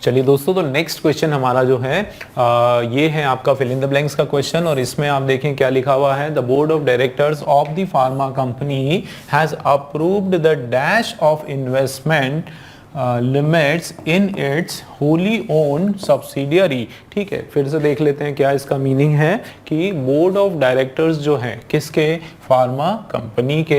चलिए दोस्तों, तो नेक्स्ट क्वेश्चन हमारा जो है ये है आपका फिल इन द ब्लैंक्स का क्वेश्चन, और इसमें आप देखें क्या लिखा हुआ है। The board of directors of the pharma company has approved the dash of investment limits in its Holi own subsidiary. ठीक है, फिर से देख लेते हैं क्या इसका मीनिंग है कि बोर्ड ऑफ डायरेक्टर्स जो है किसके, फार्मा कंपनी के,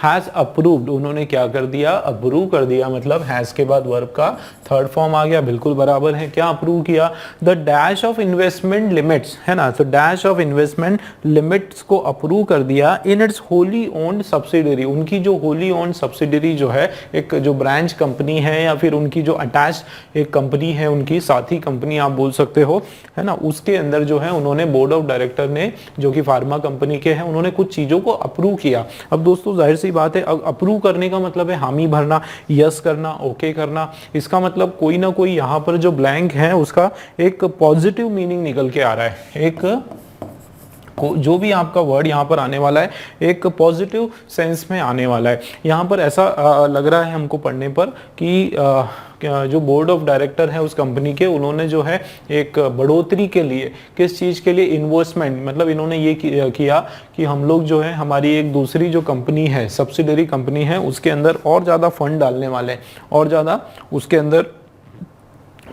हैज अप्रूव्ड, उन्होंने क्या कर दिया, अप्रूव कर दिया, मतलब हैज के बाद वर्ब का थर्ड फॉर्म आ गया, बिल्कुल बराबर है, क्या अप्रूव किया, the dash of investment limits, है ना, तो डैश ऑफ इन्वेस्टमेंट लिमिट्स को अप्रूव कर दिया in its wholly owned subsidiary, उनकी जो होली ओन्ड सब्सिडरी जो है, एक जो ब्रांच कंपनी है या फिर उनकी जो अटैच एक कंपनी है, उनकी साथी कंपनी आप बोल सकते हो, है ना, उसके अंदर जो है उन्होंने बोर्ड ऑफ डायरेक्टर ने, जो कि फार्मा कंपनी के हैं, उन्होंने कुछ चीजों को अप्रूव किया। अब दोस्तों जाहिर सी बात है, अप्रूव करने का मतलब है हामी भरना, यस करना, ओके करना। इसका मतलब कोई ना कोई यहाँ पर जो ब्लैंक है उसका एक पॉजिटिव मीनिंग निकल के आ रहा है, एक जो भी आपका वर्ड यहाँ पर आने वाला है एक पॉजिटिव सेंस में आने वाला है। यहाँ पर ऐसा लग रहा है हमको पढ़ने पर कि जो बोर्ड ऑफ डायरेक्टर है उस कंपनी के, उन्होंने जो है एक बढ़ोतरी के लिए, किस चीज़ के लिए, इन्वेस्टमेंट, मतलब इन्होंने ये किया कि हम लोग जो है हमारी एक दूसरी जो कंपनी है, सब्सिडरी कंपनी है, उसके अंदर और ज़्यादा फंड डालने वाले हैं, और ज़्यादा उसके अंदर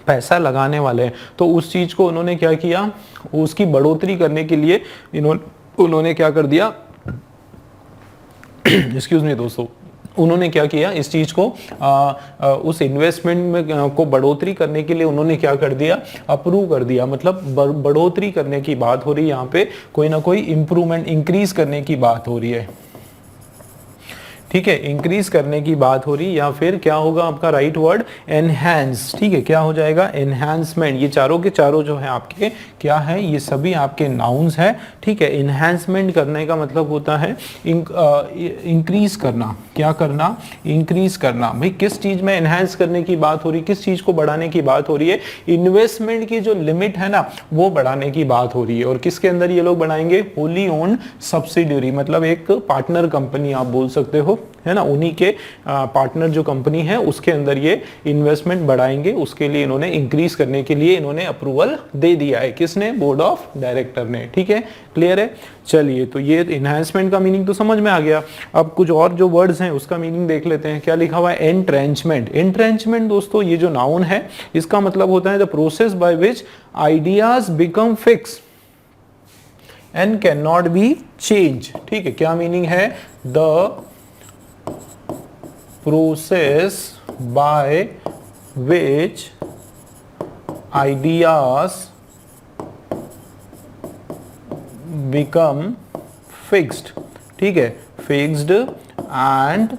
पैसा लगाने वाले हैं। तो उस चीज़ को उन्होंने क्या किया, उसकी बढ़ोतरी करने के लिए उन्होंने क्या कर दिया एक्सक्यूज मी दोस्तों, उन्होंने क्या किया, इस चीज को उस इन्वेस्टमेंट में को बढ़ोतरी करने के लिए उन्होंने क्या कर दिया, अप्रूव कर दिया। मतलब बढ़ोतरी करने की बात हो रही है यहाँ पे, कोई ना कोई इंप्रूवमेंट, इंक्रीज करने की बात हो रही है। ठीक है, इंक्रीज करने की बात हो रही, या फिर क्या होगा आपका राइट वर्ड, एनहांस। ठीक है, क्या हो जाएगा, एनहांसमेंट। ये चारों के चारों जो है आपके क्या है, ये सभी आपके नाउन्स है। ठीक है, एनहांसमेंट करने का मतलब होता है इंक्रीज करना। क्या करना, इंक्रीज करना। भाई किस चीज में एनहांस करने की बात हो रही, किस चीज को बढ़ाने की बात हो रही है, इन्वेस्टमेंट की जो लिमिट है ना वो बढ़ाने की बात हो रही है। और किसके अंदर ये लोग बढ़ाएंगे, होली ओन्ड सब्सिडियरी, मतलब एक पार्टनर कंपनी आप बोल सकते हो, है ना, उन्हीं के पार्टनर जो कंपनी है उसके अंदर ये इन्वेस्टमेंट बढ़ाएंगे। उसके लिए इन्होंने इंक्रीज करने के लिए इन्होंने अप्रूवल दे दिया है, किसने, बोर्ड ऑफ डायरेक्टर ने। ठीक है, क्लियर है। चलिए, तो ये इनहैंसमेंट का मीनिंग तो समझ में आ गया। अब कुछ और जो वर्ड्स हैं उसका मीनिंग देख लेते हैं। क्या लिखा हुआ है, एंट्रेंचमेंट। एंट्रेंचमेंट दोस्तों ये जो नाउन है इसका मतलब होता है the process by which ideas become fix and can not be change. ठीक है, क्या मीनिंग है, the process by which ideas become fixed। ठीक है, fixed and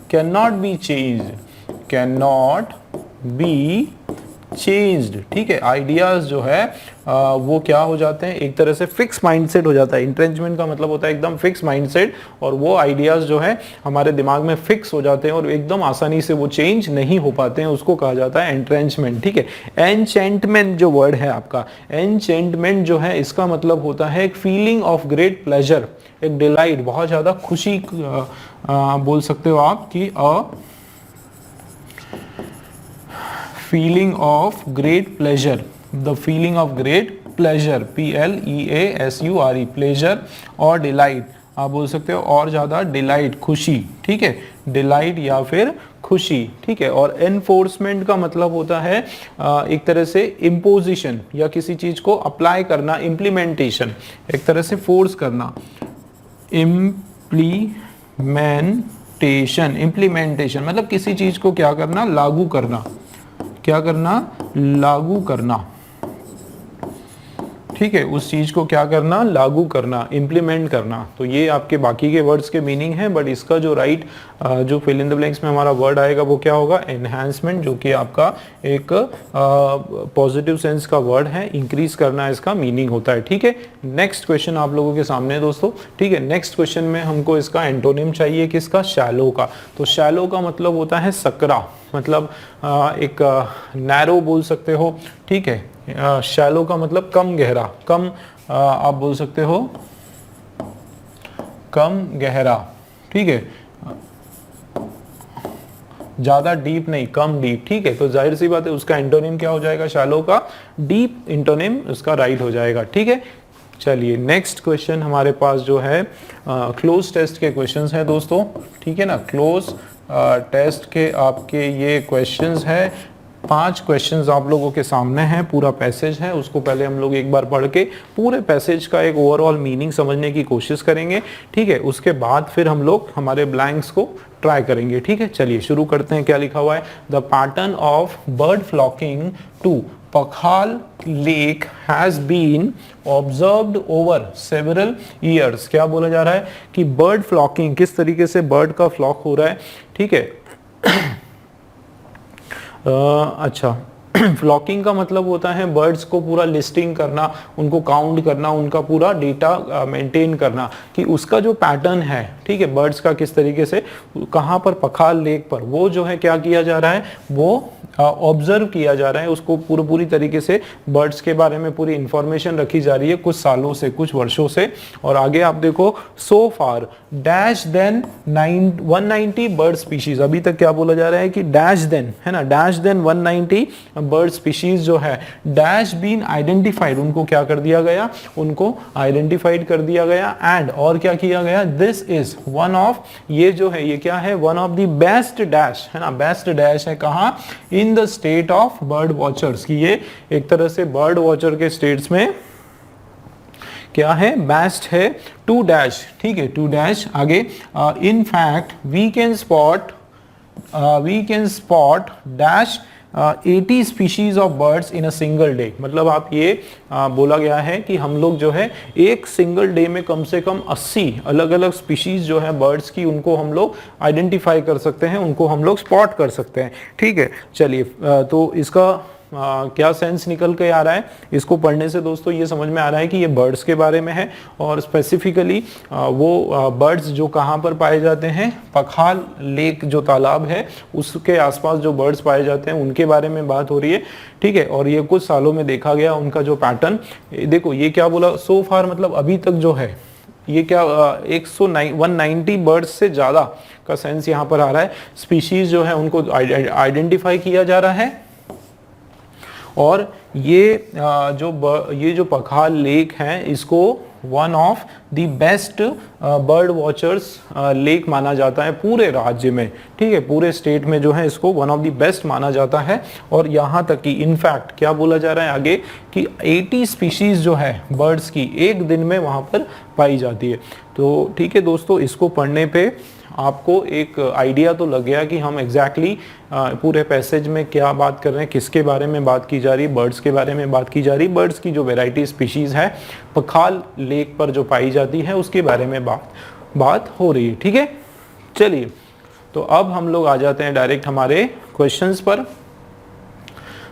cannot be changed, cannot be changed. ठीक है, आइडियाज जो है वो क्या हो जाते हैं, एक तरह से फिक्स माइंडसेट हो जाता है। इंट्रेंचमेंट का मतलब होता है एकदम फिक्स माइंडसेट, और वो आइडियाज जो है हमारे दिमाग में फिक्स हो जाते हैं और एकदम आसानी से वो चेंज नहीं हो पाते हैं, उसको कहा जाता है एंट्रेंचमेंट। ठीक है, एनचेंटमेंट जो वर्ड है आपका, एनचेंटमेंट जो है इसका मतलब होता है एक फीलिंग ऑफ ग्रेट प्लेजर, एक डिलाइट, बहुत ज्यादा खुशी बोल सकते हो आप कि feeling of great pleasure, the feeling of great pleasure, P-L-E-A-S-U-R-E, pleasure और delight आप बोल सकते हो, और ज्यादा डिलाइट, खुशी। ठीक है, डिलाइट या फिर खुशी। ठीक है, और एनफोर्समेंट का मतलब होता है एक तरह से इम्पोजिशन या किसी चीज को अप्लाई करना, इम्प्लीमेंटेशन, एक तरह से फोर्स करना, इम्प्लीमेंटेशन मतलब किसी चीज को क्या करना, लागू करना, क्या करना, लागू करना। ठीक है, उस चीज को क्या करना, लागू करना, इंप्लीमेंट करना। तो ये आपके बाकी के वर्ड्स के मीनिंग है, बट इसका जो राइट जो फिल इन द ब्लैंक्स में हमारा वर्ड आएगा वो क्या होगा, एनहांसमेंट, जो कि आपका एक पॉजिटिव सेंस का वर्ड है, इंक्रीज करना इसका मीनिंग होता है। ठीक है, नेक्स्ट क्वेश्चन आप लोगों के सामने दोस्तों। ठीक है, नेक्स्ट क्वेश्चन में हमको इसका एंटोनिम चाहिए, किसका, शैलो का। तो शैलो का मतलब होता है सकरा, मतलब एक नैरो बोल सकते हो। ठीक है, शैलो का मतलब कम गहरा, कम आप बोल सकते हो कम गहरा। ठीक है, ज्यादा डीप नहीं, कम डीप, ठीक है। तो जाहिर सी बात है उसका एंटोनिम क्या हो जाएगा, शैलो का डीप एंटोनिम उसका राइट हो जाएगा, ठीक है। चलिए नेक्स्ट क्वेश्चन हमारे पास जो है क्लोज टेस्ट के क्वेश्चंस हैं दोस्तों, ठीक है ना। क्लोज टेस्ट के आपके ये क्वेश्चंस हैं, 5 क्वेश्चंस आप लोगों के सामने हैं, पूरा पैसेज है, उसको पहले हम लोग एक बार पढ़ के पूरे पैसेज का एक ओवरऑल मीनिंग समझने की कोशिश करेंगे, ठीक है। उसके बाद फिर हम लोग हमारे ब्लैंक्स को ट्राई करेंगे, ठीक है। चलिए शुरू करते हैं। क्या लिखा हुआ है, the pattern of bird flocking to Pakhal lake has been observed over several years. क्या बोला जा रहा है कि बर्ड फ्लॉकिंग, किस तरीके से बर्ड का फ्लॉक हो रहा है, ठीक है। अच्छा, फ्लॉकिंग का मतलब होता है बर्ड्स को पूरा लिस्टिंग करना, उनको काउंट करना, उनका पूरा डेटा मेंटेन करना कि उसका जो पैटर्न है, ठीक है, बर्ड्स का किस तरीके से कहाँ पर, पखाल लेक पर, वो जो है क्या किया जा रहा है, वो ऑब्जर्व किया जा रहा है, उसको पूरी तरीके से बर्ड्स के बारे में पूरी इंफॉर्मेशन रखी जा रही है कुछ सालों से, कुछ वर्षों से। और आगे आप देखो, so far dash then 190 bird species, अभी तक क्या बोला जा रहा है कि डैश देन, है ना, डैश देन 190 बर्ड स्पीशीज जो है डैश बीन आइडेंटिफाइड, उनको क्या कर दिया गया, उनको आइडेंटिफाइड कर दिया गया। एंड और क्या किया गया, दिस इज वन ऑफ, ये जो है ये क्या है, one of the best dash, है ना, बेस्ट डैश है कहाँ, in the state of bird watchers, की ये एक तरह से बर्ड वॉचर के स्टेट्स में क्या है, बेस्ट है, टू डैश, ठीक है, टू डैश। आगे in fact we can spot dash 80 species of birds in a single day. मतलब आप ये बोला गया है कि हम लोग जो है एक सिंगल डे में कम से कम 80 अलग अलग स्पीशीज जो है बर्ड्स की, उनको हम लोग आइडेंटिफाई कर सकते हैं, उनको हम लोग स्पॉट कर सकते हैं, ठीक है। चलिए तो इसका क्या सेंस निकल के आ रहा है, इसको पढ़ने से दोस्तों ये समझ में आ रहा है कि ये बर्ड्स के बारे में है, और स्पेसिफिकली वो बर्ड्स जो कहाँ पर पाए जाते हैं, पखाल लेक जो तालाब है उसके आसपास जो बर्ड्स पाए जाते हैं उनके बारे में बात हो रही है, ठीक है। और ये कुछ सालों में देखा गया उनका जो पैटर्न, देखो ये क्या बोला, सो फार मतलब अभी तक जो है, ये क्या 190 बर्ड्स से ज़्यादा का सेंस यहाँ पर आ रहा है, स्पीशीज जो है उनको आइडेंटिफाई किया जा रहा है। और ये जो पखाल लेक है इसको one of the best bird watchers lake माना जाता है पूरे राज्य में, ठीक है, पूरे स्टेट में जो है इसको वन ऑफ द बेस्ट माना जाता है। और यहाँ तक कि इनफैक्ट क्या बोला जा रहा है आगे कि 80 स्पीशीज जो है बर्ड्स की एक दिन में वहाँ पर पाई जाती है। तो ठीक है दोस्तों, इसको पढ़ने पे आपको एक आइडिया तो लग गया कि हम एग्जैक्टली पूरे पैसेज में क्या बात कर रहे हैं, किसके बारे में बात की जा रही है, बर्ड्स के बारे में बात की जा रही है, बर्ड्स की जो वैरायटी स्पीशीज है पखाल लेक पर जो पाई जाती है उसके बारे में बात हो रही है, ठीक है। चलिए तो अब हम लोग आ जाते हैं डायरेक्ट हमारे क्वेश्चंस पर।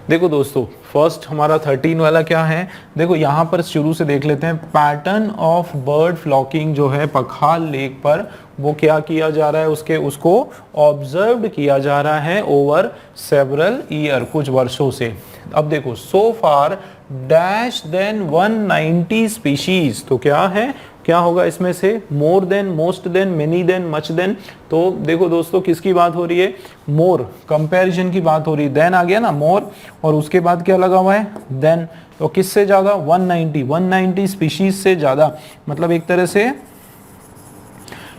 देखो दोस्तों, फर्स्ट हमारा 13 वाला क्या है, देखो यहाँ पर शुरू से देख लेते हैं। पैटर्न ऑफ बर्ड फ्लॉकिंग जो है पखाल लेक पर, वो क्या किया जा रहा है, उसको ऑब्जर्व किया जा रहा है ओवर सेवरल ईयर, कुछ वर्षों से। अब देखो, so far dash then 190 species, तो क्या है, क्या होगा इसमें से, more than, most than, many than, much than. तो देखो दोस्तों किसकी बात हो रही है, मोर, कंपैरिजन की बात हो रही है, देन आ गया ना मोर, और उसके बाद क्या लगा हुआ है, देन। तो किससे ज्यादा, 190 स्पीशीज से ज्यादा, मतलब एक तरह से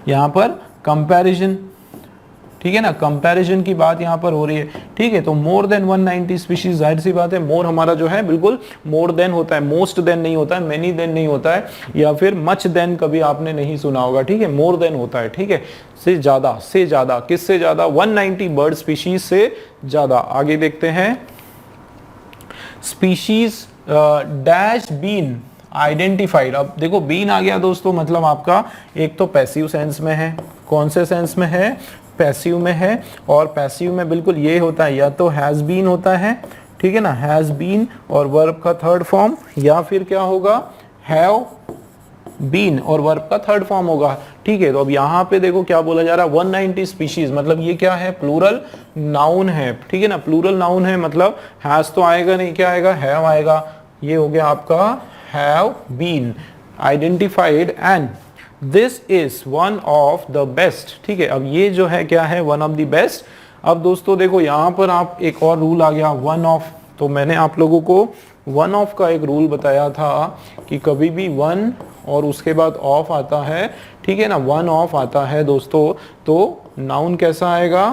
यहाँ पर कंपैरिजन, ठीक है ना, कंपैरिजन की बात यहाँ पर हो रही है, ठीक है। तो मोर देन 190 स्पीशीज, जाहिर सी बात है मोर हमारा जो है बिल्कुल मोर देन होता है, मोस्ट देन नहीं होता है, मेनी देन नहीं होता है, या फिर मच देन कभी आपने नहीं सुना होगा, ठीक है, मोर देन होता है, ठीक है, से ज्यादा, किससे ज्यादा, 190 बर्ड स्पीशीज से ज्यादा। आगे देखते हैं, स्पीशीज डैश बीन आइडेंटिफाइड। अब देखो बीन आ गया दोस्तों, मतलब आपका एक तो पैसिव सेंस में है, कौन से सेंस में है, पैसिव में है। और पैसिव में बिल्कुल ये होता है, या तो हैज बीन होता है, ठीक है ना, हैज बीन और वर्ब का थर्ड फॉर्म, या फिर क्या होगा, हैव बीन और वर्ब का थर्ड फॉर्म होगा, ठीक है। तो अब यहाँ पे देखो क्या बोला जा रहा है, 190 स्पीशीज, मतलब ये क्या है, प्लूरल नाउन है, ठीक है ना, प्लूरल नाउन है, मतलब हैज तो आएगा नहीं, क्या आएगा, हैव आएगा। ये हो गया आपका have been identified and this is one of the best, ठीक है। अब ये जो है क्या है, one of the best अब दोस्तों देखो यहाँ पर आप एक और रूल आ गया वन ऑफ, तो मैंने आप लोगों को वन ऑफ का एक रूल बताया था कि कभी भी वन और उसके बाद ऑफ आता है, ठीक है ना, वन ऑफ आता है दोस्तों, तो नाउन कैसा आएगा,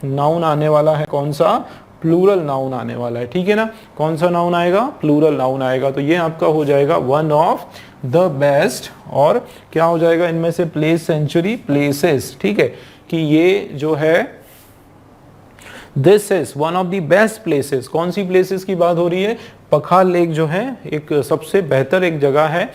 नाउन आने वाला है कौन सा, प्लूरल नाउन आने वाला है, ठीक है ना, कौन सा नाउन आएगा, प्लूरल नाउन आएगा। तो ये आपका हो जाएगा वन ऑफ द बेस्ट, और क्या हो जाएगा इनमें से, प्लेस सेंचुरी, प्लेसेस, ठीक है, कि ये जो है this is one of the best places. कौन सी प्लेसेस की बात हो रही है, पखाल लेक जो है एक सबसे बेहतर एक जगह है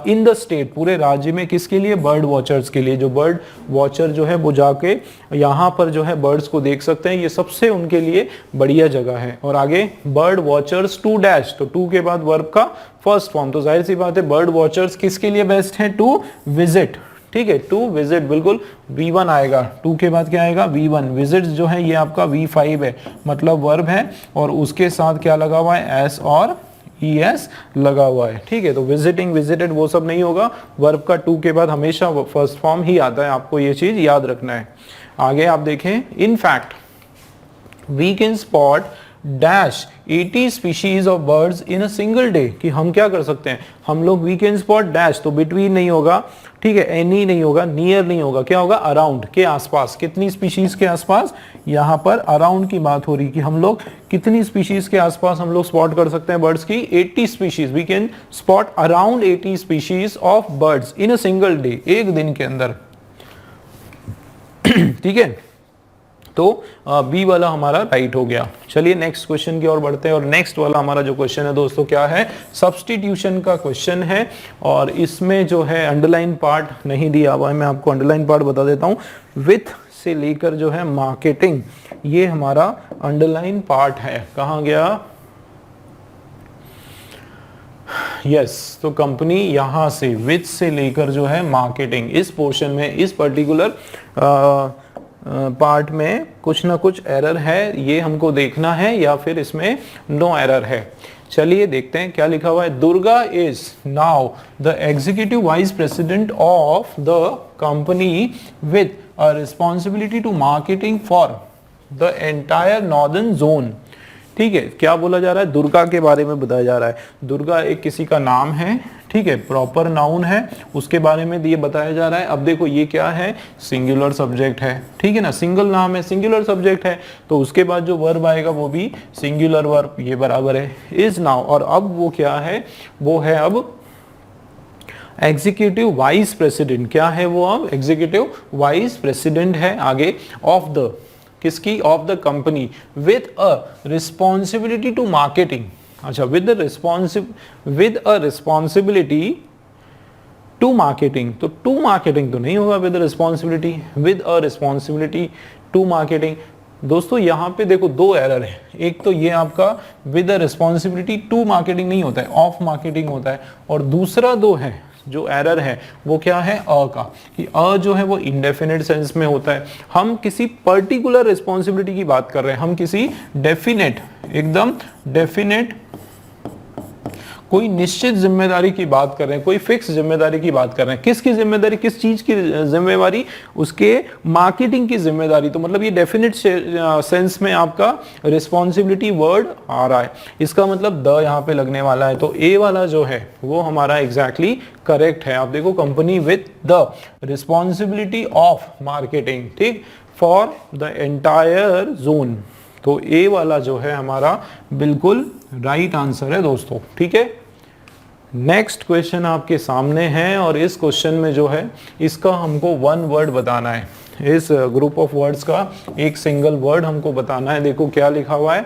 इन द स्टेट, पूरे राज्य में, किसके लिए, बर्ड वॉचर्स के लिए। जो बर्ड वॉचर जो है वो जाके यहाँ पर जो है बर्ड्स को देख सकते हैं, ये सबसे उनके लिए बढ़िया जगह है। और आगे बर्ड वॉचर्स टू डैश, तो टू के बाद वर्ब का फर्स्ट फॉर्म, तो जाहिर सी बात है बर्ड वॉचर्स किसके लिए बेस्ट है, टू विजिट, ठीक है, टू विजिट, बिल्कुल V1 आएगा, टू के बाद क्या आएगा, V1, विजिट जो है ये आपका V5 है, मतलब वर्ब है, और उसके साथ क्या लगा हुआ है, एस और ES लगा हुआ है, ठीक है। तो विजिटिंग, विजिटेड वो सब नहीं होगा, वर्ब का टू के बाद हमेशा फर्स्ट फॉर्म ही आता है, आपको ये चीज याद रखना है। आगे आप देखें, in fact we can spot dash 80 species of birds in a single day, कि हम क्या कर सकते हैं, हम लोग वी कैन स्पॉट डैश, तो बिटवीन नहीं होगा, ठीक है, एनी नहीं होगा, नियर नहीं होगा, क्या होगा, अराउंड, के आसपास, कितनी स्पीशीज के आसपास, यहाँ पर अराउंड की बात हो रही कि हम लोग कितनी स्पीशीज के आसपास हम लोग स्पॉट कर सकते हैं बर्ड्स की, 80 species, we can spot around 80 species of birds in a single day, एक दिन के अंदर, ठीक है। तो बी वाला हमारा राइट हो गया। चलिए नेक्स्ट क्वेश्चन की ओर बढ़ते हैं, और नेक्स्ट वाला हमारा जो क्वेश्चन है दोस्तों क्या है, सब्स्टिट्यूशन का क्वेश्चन है, और इसमें जो है अंडरलाइन पार्ट नहीं दिया हुआ है, मैं आपको अंडरलाइन पार्ट बता देता हूं, विथ से लेकर जो है मार्केटिंग, ये हमारा अंडरलाइन पार्ट है। कहां गया, यस, तो कंपनी यहां से विथ से लेकर जो है मार्केटिंग, इस पोर्शन में, इस पर्टिकुलर पार्ट में कुछ ना कुछ एरर है, ये हमको देखना है, या फिर इसमें नो एरर है। चलिए देखते हैं क्या लिखा हुआ है। Durga is now the executive vice president of the company with a responsibility to marketing for the entire northern zone. ठीक है, क्या बोला जा रहा है, दुर्गा के बारे में बताया जा रहा है। दुर्गा एक किसी का नाम है, ठीक है, प्रॉपर नाउन है, उसके बारे में ये बताया जा रहा है। अब देखो ये क्या है, सिंगुलर सब्जेक्ट है, ठीक है ना, सिंगल नाम है, सिंगुलर सब्जेक्ट है, तो उसके बाद जो वर्ब आएगा वो भी सिंगुलर वर्ब, ये बराबर है इज नाउ। और अब वो क्या है, वो है अब एग्जीक्यूटिव वाइस प्रेसिडेंट। क्या है वो, अब एग्जीक्यूटिव वाइस प्रेसिडेंट है। आगे ऑफ द, किसकी, of the company, with a responsibility to marketing. अच्छा, with a responsibility to marketing, तो टू मार्केटिंग तो नहीं होगा, with responsibility, with a responsibility to marketing. दोस्तों यहाँ पे देखो दो एरर है, एक तो ये आपका with a responsibility to marketing नहीं होता है, ऑफ मार्केटिंग होता है, और दूसरा दो है जो एरर है वो क्या है, अ का, कि अ जो है वो इंडेफिनिट सेंस में होता है। हम किसी पर्टिकुलर रिस्पॉन्सिबिलिटी की बात कर रहे हैं, हम किसी डेफिनेट, एकदम डेफिनेट कोई निश्चित जिम्मेदारी की बात कर रहे हैं, कोई फिक्स जिम्मेदारी की बात कर रहे हैं। किसकी जिम्मेदारी, किस चीज की जिम्मेदारी, उसके मार्केटिंग की जिम्मेदारी। तो मतलब ये डेफिनेट सेंस में आपका रिस्पॉन्सिबिलिटी वर्ड आ रहा है, इसका मतलब द यहाँ पे लगने वाला है। तो ए वाला जो है वो हमारा एग्जैक्टली करेक्ट है। आप देखो, company with the responsibility of marketing, ठीक, फॉर द एंटायर जोन। तो ए वाला जो है हमारा बिल्कुल राइट आंसर है दोस्तों, ठीक है। नेक्स्ट क्वेश्चन आपके सामने है, और इस क्वेश्चन में जो है इसका हमको वन वर्ड बताना है। इस ग्रुप ऑफ वर्ड्स का एक सिंगल वर्ड हमको बताना है। देखो क्या लिखा हुआ है,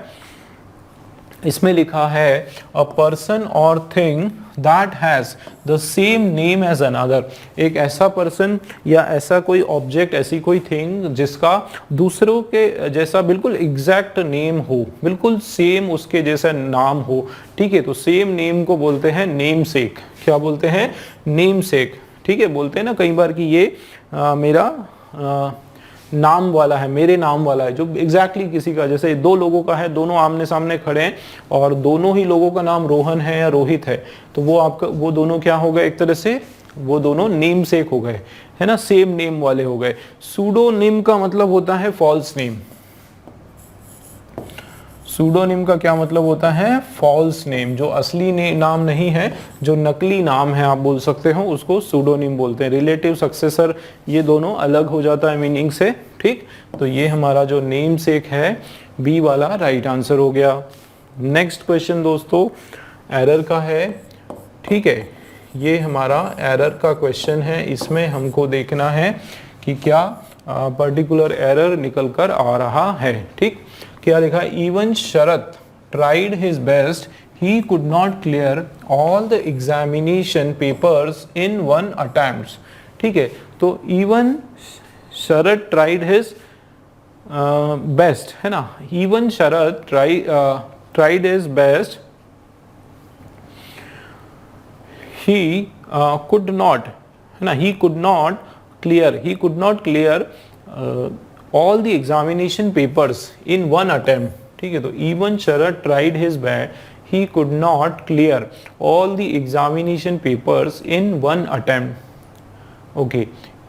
इसमें लिखा है a person or thing that has the same name as another. एक ऐसा पर्सन या ऐसा कोई ऑब्जेक्ट, ऐसी कोई थिंग जिसका दूसरों के जैसा बिल्कुल एग्जैक्ट नेम हो, बिल्कुल सेम उसके जैसा नाम हो, ठीक है। तो सेम नेम को बोलते हैं नेम सेक। क्या बोलते हैं, नेम सेक, ठीक है। बोलते हैं ना कई बार कि ये मेरा नाम वाला है, मेरे नाम वाला है, जो एग्जैक्टली किसी का, जैसे दो लोगों का है, दोनों आमने सामने खड़े हैं और दोनों ही लोगों का नाम रोहन है या रोहित है, तो वो आपका, वो दोनों क्या हो गए, एक तरह से वो दोनों नेम सेक हो गए, है ना, सेम नेम वाले हो गए। सूडोनिम का मतलब होता है फॉल्स नेम, सूडोनिम का क्या मतलब होता है? फॉल्स नेम, जो असली नाम नहीं है, जो नकली नाम है आप बोल सकते हो, उसको सूडोनिम बोलते हैं। रिलेटिव, सक्सेसर, ये दोनों अलग हो जाता है मीनिंग से, ठीक। तो ये हमारा जो नेम सेक है, बी वाला राइट आंसर हो गया। नेक्स्ट क्वेश्चन दोस्तों एरर का है, ठीक है। ये हमारा एरर का क्वेश्चन है, इसमें हमको देखना है कि क्या पर्टिकुलर एरर निकल कर आ रहा है, ठीक। क्या लिखा है? Even Sharat tried his best, he could not clear all the examination papers in one attempt, ठीक है। तो even Sharat tried his best, है ना, even Sharat tried his best, he could not, है ना, he could not clear all the examination papers in one attempt, ठीक है। तो even Sharat tried his best, he could not clear all the examination papers in one attempt, okay।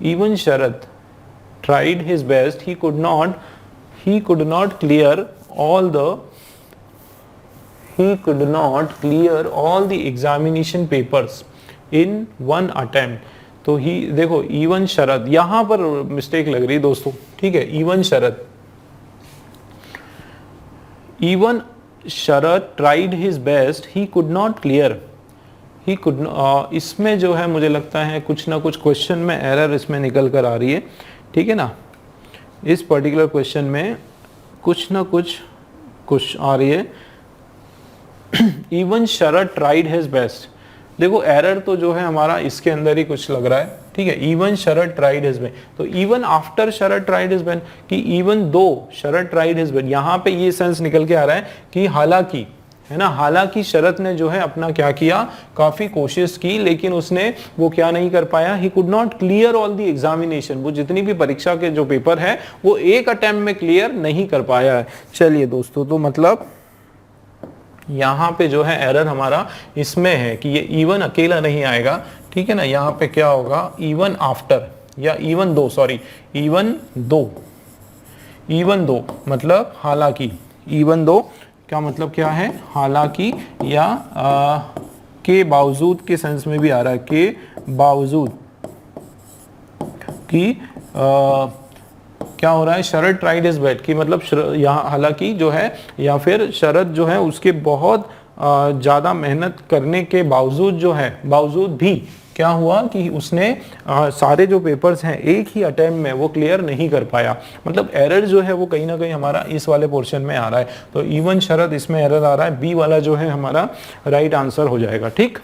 even Sharat tried his best, he could not clear all the examination papers in one attempt। तो ही देखो even शरत, यहां पर mistake लग रही दोस्तों, ठीक है। Even Sharat tried his best, he could not clear, इसमें जो है मुझे लगता है कुछ ना कुछ क्वेश्चन में एरर इसमें निकल कर आ रही है, ठीक है ना। इस पर्टिकुलर क्वेश्चन में कुछ ना कुछ आ रही है। Even Sharat tried his best, देखो एरर तो जो है हमारा इसके अंदर ही कुछ लग रहा है, ठीक है। Even Sharat tried his best, तो इवन आफ्टर शरत ट्राइड हिज बेस्ट, कि इवन दो शरत ट्राइड हिज बेस्ट, यहाँ पे ये सेंस निकल के आ रहा है कि हालांकि, है ना, हालांकि शरत ने जो है अपना क्या किया, काफी कोशिश की, लेकिन उसने वो क्या नहीं कर पाया, ही could not clear all the examination, वो जितनी भी परीक्षा के जो पेपर है वो एक अटेम्प्ट में क्लियर नहीं कर पाया है। चलिए दोस्तों, तो मतलब यहाँ पे जो है एरर हमारा इसमें है कि ये इवन अकेला नहीं आएगा, ठीक है ना। यहाँ पे क्या होगा, इवन आफ्टर या इवन दो मतलब हालांकि, इवन दो क्या मतलब क्या है, हालांकि, या के बावजूद के सेंस में भी आ रहा है, के बावजूद कि क्या हो रहा है, शरत ट्राइड हिज बेस्ट, कि मतलब यहाँ हालांकि जो है, या फिर शरत जो है उसके बहुत ज़्यादा मेहनत करने के बावजूद जो है, बावजूद भी क्या हुआ कि उसने सारे जो पेपर्स हैं एक ही अटेम्प्ट में वो क्लियर नहीं कर पाया। मतलब एरर जो है वो कहीं ना कहीं हमारा इस वाले पोर्शन में आ रहा है। तो इवन शरत इसमें एरर आ रहा है, बी वाला जो है हमारा राइट आंसर हो जाएगा, ठीक।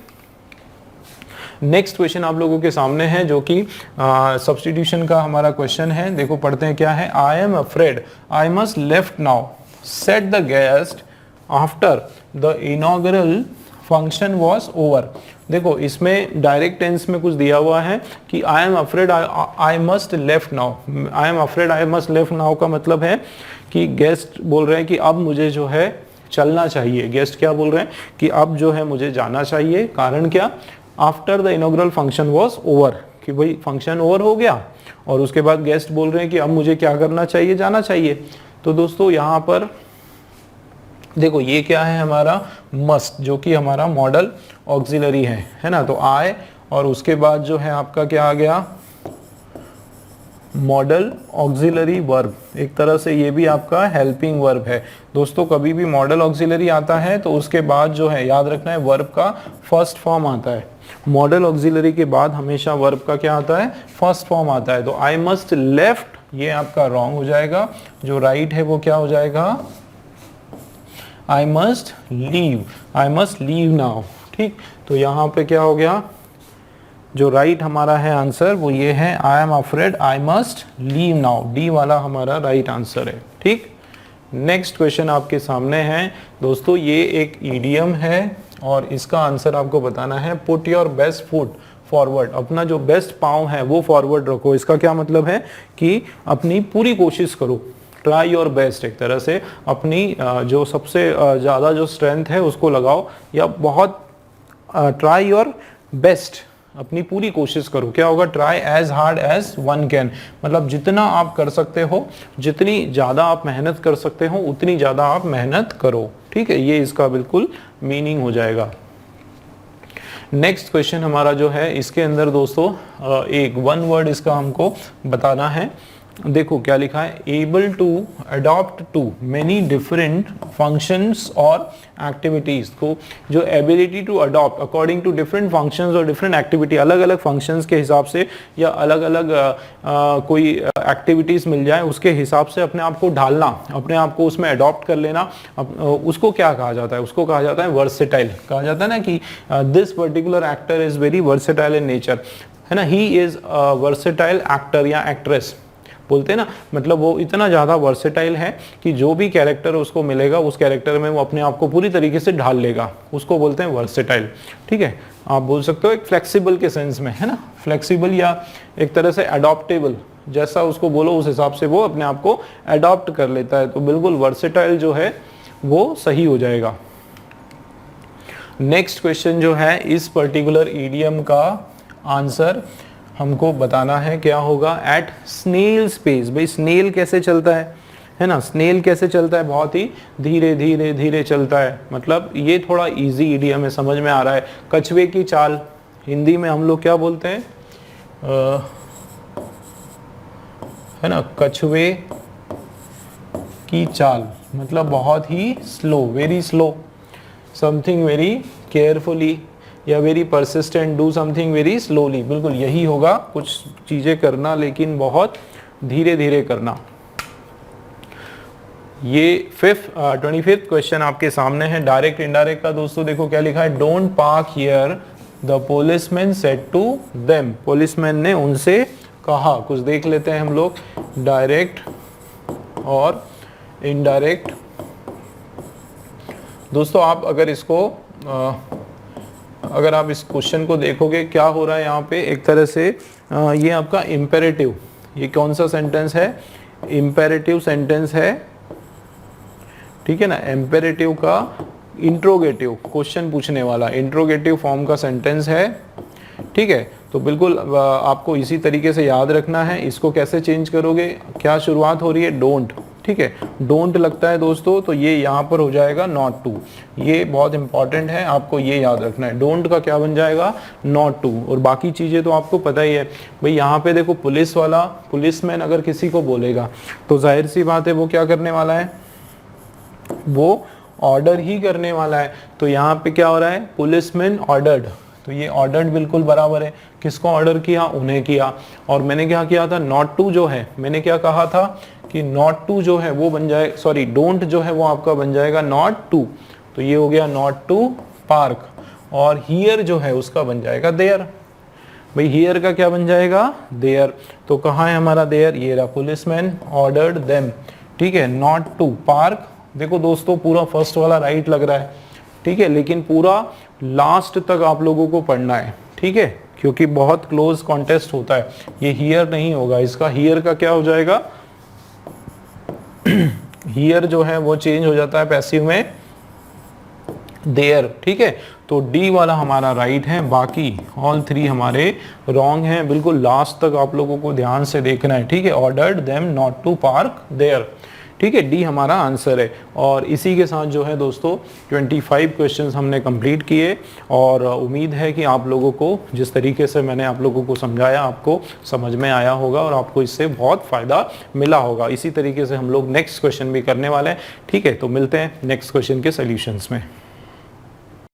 नेक्स्ट क्वेश्चन आप लोगों के सामने है, जो कि सब्स्टिट्यूशन का हमारा क्वेश्चन है। देखो पढ़ते हैं क्या है। I am afraid I must left now, set the guest after the inaugural function was over. देखो इसमें डायरेक्ट टेंस में कुछ दिया हुआ है कि I am afraid I must left now, I am afraid I must left now का मतलब है कि गेस्ट बोल रहे हैं कि अब मुझे जो है चलना चाहिए। गेस्ट क्या बोल रहे हैं कि अब जो है मुझे जाना चाहिए। कारण क्या, after the inaugural function was over, कि भाई फंक्शन ओवर हो गया और उसके बाद गेस्ट बोल रहे हैं कि अब मुझे क्या करना चाहिए, जाना चाहिए। तो दोस्तों यहाँ पर देखो ये क्या है हमारा मस्ट, जो कि हमारा मॉडल ऑक्सिलरी है ना। तो आए और उसके बाद जो है आपका क्या आ गया, मॉडल ऑक्सिलरी वर्ब। एक तरह से ये भी आपका हेल्पिंग वर्ब है। दोस्तों कभी भी मॉडल ऑक्सिलरी आता है तो उसके बाद जो है याद रखना है वर्ब का फर्स्ट फॉर्म आता है। मॉडल ऑक्सिलरी के बाद हमेशा वर्ब का क्या आता है, फर्स्ट फॉर्म आता है। तो आई मस्ट लेफ्ट ये आपका रॉन्ग हो जाएगा, जो राइट है वो क्या हो जाएगा, आई मस्ट लीव नाउ, ठीक। तो यहाँ पे क्या हो गया, जो राइट हमारा है आंसर वो ये है, I am afraid I must leave now, D वाला हमारा राइट आंसर है, ठीक। नेक्स्ट क्वेश्चन आपके सामने है दोस्तों, ये एक ईडियम है और इसका आंसर आपको बताना है। Put your best foot forward, अपना जो बेस्ट पाँव है वो फॉरवर्ड रखो। इसका क्या मतलब है कि अपनी पूरी कोशिश करो, ट्राई योर बेस्ट, एक तरह से अपनी जो सबसे ज़्यादा जो स्ट्रेंथ है उसको लगाओ, या बहुत ट्राई योर बेस्ट, अपनी पूरी कोशिश करो। क्या होगा? Try as hard as one can, मतलब जितना आप कर सकते हो, जितनी ज़्यादा आप मेहनत कर सकते हो उतनी ज़्यादा आप मेहनत करो। ठीक है, ये इसका बिल्कुल मीनिंग हो जाएगा। नेक्स्ट क्वेश्चन हमारा जो है, इसके अंदर दोस्तों एक वन वर्ड इसका हमको बताना है। देखो क्या लिखा है, able to adopt to many different functions और एक्टिविटीज को, जो ability to adopt according to different functions और डिफरेंट एक्टिविटी, अलग अलग फंक्शंस के हिसाब से या अलग अलग कोई एक्टिविटीज मिल जाए उसके हिसाब से अपने आप को ढालना, अपने आप को उसमें अडॉप्ट कर लेना, उसको क्या कहा जाता है? उसको कहा जाता है वर्सेटाइल। कहा जाता है ना कि this particular actor is very versatile in nature, है ना, ही इज वर्सेटाइल एक्टर या एक्ट्रेस बोलते हैं ना, मतलब वो इतना ज़्यादा वर्सेटाइल है कि जो भी कैरेक्टर उसको मिलेगा उस कैरेक्टर में वो अपने आप को पूरी तरीके से ढाल लेगा, उसको बोलते हैं वर्सेटाइल। ठीक है, आप बोल सकते हो एक फ्लेक्सिबल के सेंस में, है ना, फ्लेक्सिबल या एक तरह से अडॉप्टेबल, जैसा उसको बोलो उस हिसाब से वो अपने आप को अडॉप्ट कर लेता है। तो बिल्कुल वर्सेटाइल जो है वो सही हो जाएगा। नेक्स्ट क्वेश्चन जो है, इस पर्टिकुलर ईडियम का आंसर हमको बताना है, क्या होगा? At snail space. भाई स्नेल कैसे चलता है ना, स्नेल कैसे चलता है? बहुत ही धीरे धीरे धीरे चलता है, मतलब ये थोड़ा इजी इडियम है, समझ में आ रहा है। कछुए की चाल हिंदी में हम लोग क्या बोलते हैं? है ना, कछुए की चाल मतलब बहुत ही slow, very slow, something very carefully या very persistent, do something very slowly. बिल्कुल यही होगा, कुछ चीजें करना लेकिन बहुत धीरे धीरे करना। ये 25th क्वेश्चन आपके सामने है, डायरेक्ट इनडायरेक्ट का। दोस्तों देखो क्या लिखा है, don't park here the policeman said to them. Policeman ने उनसे कहा। कुछ देख लेते हैं हम लोग, डायरेक्ट और इनडायरेक्ट। दोस्तों आप अगर इसको अगर आप इस क्वेश्चन को देखोगे, क्या हो रहा है यहाँ पे, एक तरह से ये आपका इम्पेरेटिव, ये कौन सा सेंटेंस है? इम्पेरेटिव सेंटेंस है, ठीक है ना। इम्पेरेटिव का इंट्रोगेटिव, क्वेश्चन पूछने वाला इंट्रोगेटिव फॉर्म का सेंटेंस है, ठीक है। तो बिल्कुल आपको इसी तरीके से याद रखना है। इसको कैसे चेंज करोगे? क्या शुरुआत हो रही है? डोंट, ठीक है, डोंट लगता है दोस्तों, तो ये यहाँ पर हो जाएगा नॉट टू। ये बहुत इंपॉर्टेंट है, आपको ये याद रखना है। डोंट का क्या बन जाएगा? Not to. और बाकी चीज़ें तो आपको पता ही है भाई। यहाँ पे देखो पुलिस वाला, पुलिसमैन अगर किसी को बोलेगा तो जाहिर सी बात है वो क्या करने वाला है? वो ऑर्डर ही करने वाला है। तो यहाँ पे क्या हो रहा है? पुलिसमैन ऑर्डर्ड, तो ये ऑर्डर्ड बिल्कुल बराबर है। किसको ऑर्डर किया? उन्हें किया। और मैंने क्या किया था? नॉट टू जो है, मैंने क्या कहा था कि नॉट टू जो है वो बन जाए, सॉरी डोंट जो है वो आपका बन जाएगा नॉट टू। तो ये हो गया नॉट टू पार्क। और हियर जो है उसका बन जाएगा देयर। भाई हियर का क्या बन जाएगा? देयर। तो कहाँ है हमारा देयर? ये रहा, पुलिसमैन ऑर्डर्ड देम, ठीक है, नॉट टू पार्क। देखो दोस्तों पूरा फर्स्ट वाला राइट लग रहा है, ठीक है, लेकिन पूरा लास्ट तक आप लोगों को पढ़ना है, ठीक है, क्योंकि बहुत क्लोज कॉन्टेस्ट होता है। ये हियर नहीं होगा, इसका हियर का क्या हो जाएगा? हियर जो है वो चेंज हो जाता है पैसिव में देयर, ठीक है। तो डी वाला हमारा राइट है, बाकी ऑल थ्री हमारे रॉन्ग हैं। बिल्कुल लास्ट तक आप लोगों को ध्यान से देखना है, ठीक है। Ordered them not to park there, ठीक है, डी हमारा आंसर है। और इसी के साथ जो है दोस्तों 25 क्वेश्चंस हमने कंप्लीट किए। और उम्मीद है कि आप लोगों को जिस तरीके से मैंने आप लोगों को समझाया आपको समझ में आया होगा और आपको इससे बहुत फ़ायदा मिला होगा। इसी तरीके से हम लोग नेक्स्ट क्वेश्चन भी करने वाले हैं, ठीक है। तो मिलते हैं नेक्स्ट क्वेश्चन के सोल्यूशंस में।